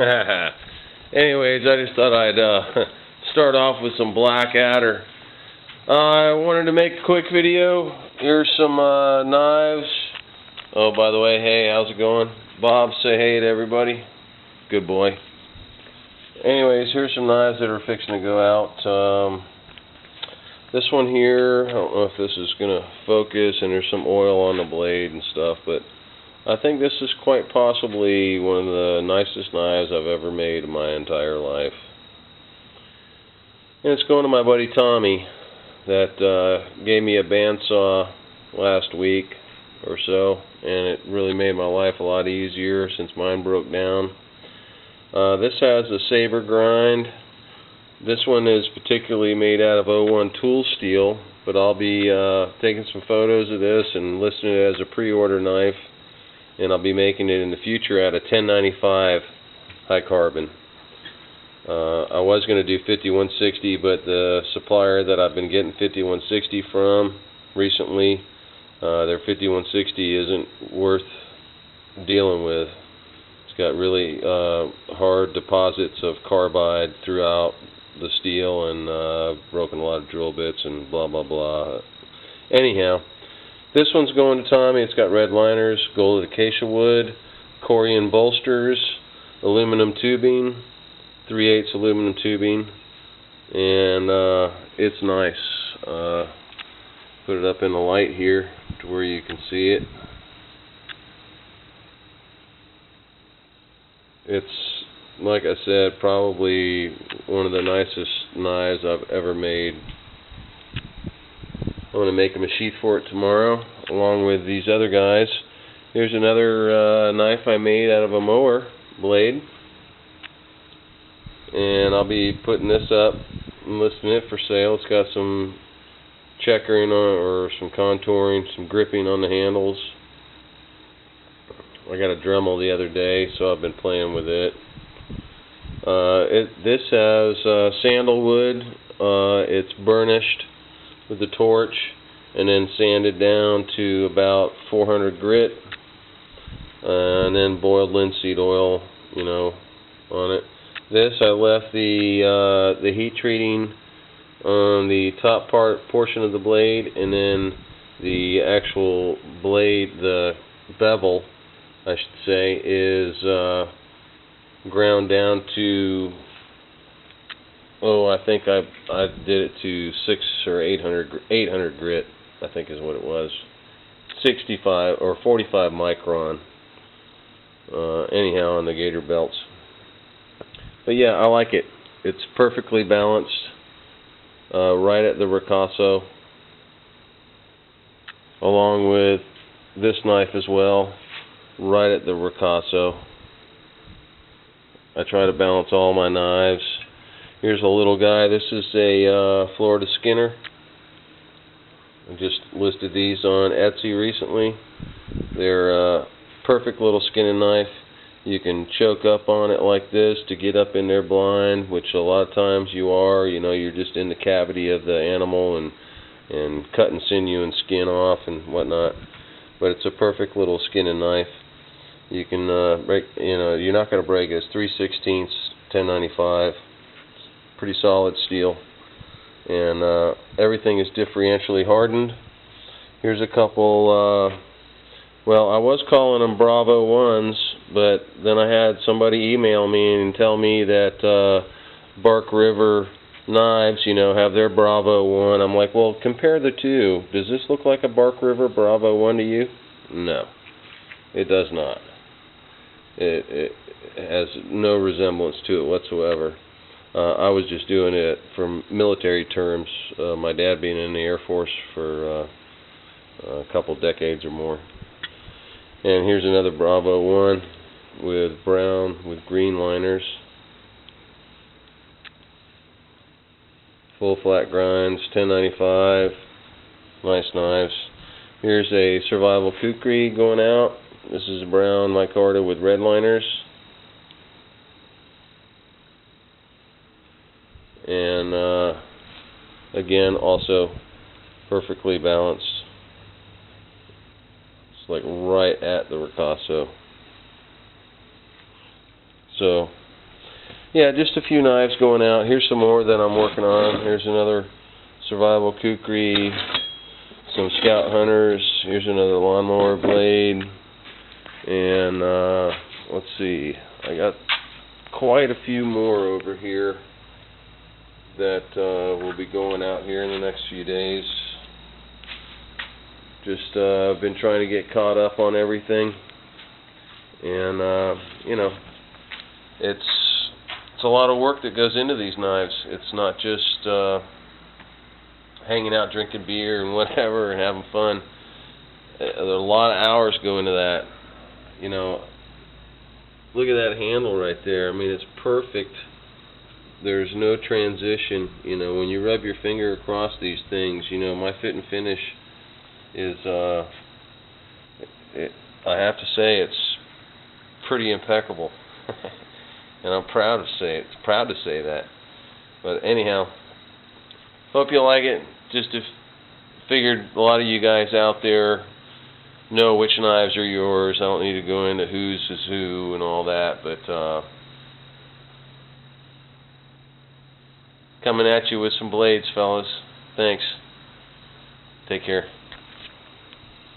Anyways, I just thought I'd start off with some black adder. I wanted to make a quick video. Here's some knives. Oh, by the way, hey, how's it going? Bob, say hey to everybody. Good boy. Anyways, here's some knives that are fixing to go out. This one here, I don't know if this is going to focus, and there's some oil on the blade and stuff, but I think this is quite possibly one of the nicest knives I've ever made in my entire life. And it's going to my buddy Tommy that gave me a bandsaw last week or so, and it really made my life a lot easier since mine broke down. This has a saber grind. This one is particularly made out of 01 tool steel, but I'll be taking some photos of this and listing it as a pre-order knife, and I'll be making it in the future out of 1095 high carbon. I was going to do 5160, but the supplier that I've been getting 5160 from recently, their 5160 isn't worth dealing with. It's got really hard deposits of carbide throughout the steel, and broken a lot of drill bits and blah blah blah. Anyhow, this one's going to Tommy. It's got red liners, gold acacia wood, Corian bolsters, aluminum tubing, 3/8 aluminum tubing, and it's nice. Put it up in the light here to where you can see it. It's, like I said, probably one of the nicest knives I've ever made. I'm going to make him a sheath for it tomorrow, along with these other guys. Here's another knife I made out of a mower blade, and I'll be putting this up and listing it for sale. It's got some checkering on, or some contouring, some gripping on the handles. I got a Dremel the other day, so I've been playing with it. This has sandalwood. It's burnished with the torch and then sanded down to about 400 grit, and then boiled linseed oil, on it. This, I left the heat treating on the top portion of the blade, and then the actual blade, the bevel, I should say, is ground down to, I think I did it to 600 or 800 grit, I think is what it was. 65 or 45 micron. Anyhow, on the gator belts. But yeah, I like it. It's perfectly balanced, right at the ricasso, along with this knife as well, right at the ricasso. I try to balance all my knives. Here's a little guy. This is a Florida Skinner. I just listed these on Etsy recently. They're a perfect little skinning knife. You can choke up on it like this to get up in their blind, which a lot of times you are. You're just in the cavity of the animal and cutting sinew and skin off and whatnot. But it's a perfect little skinning knife. You can break, you're not going to break it. It's 3/16 1095. Pretty solid steel. And everything is differentially hardened. Here's a couple, I was calling them Bravo 1s, but then I had somebody email me and tell me that Bark River knives, have their Bravo 1. I'm like, well, compare the two. Does this look like a Bark River Bravo 1 to you? No, it does not. It has no resemblance to it whatsoever. I was just doing it from military terms, my dad being in the Air Force for a couple decades or more. And here's another Bravo 1 with brown with green liners. Full flat grinds, 1095. Nice knives. Here's a Survival Kukri going out. This is a brown micarta with red liners. And again, also perfectly balanced. It's like right at the ricasso. So yeah, just a few knives going out. Here's some more that I'm working on. Here's another survival kukri, some scout hunters. Here's another lawnmower blade, and let's see, I got quite a few more over here that will be going out here in the next few days. Just I've been trying to get caught up on everything, and you know, it's a lot of work that goes into these knives. It's not just hanging out drinking beer and whatever and having fun. There's a lot of hours go into that. You know, look at that handle right there. I mean, it's perfect. There's no transition. You know, when you rub your finger across these things, you know, my fit and finish is, I have to say, it's pretty impeccable. And I'm proud to say that. But anyhow, hope you like it. Just figured a lot of you guys out there know which knives are yours. I don't need to go into whose is who and all that, but coming at you with some blades, fellas. Thanks. Take care.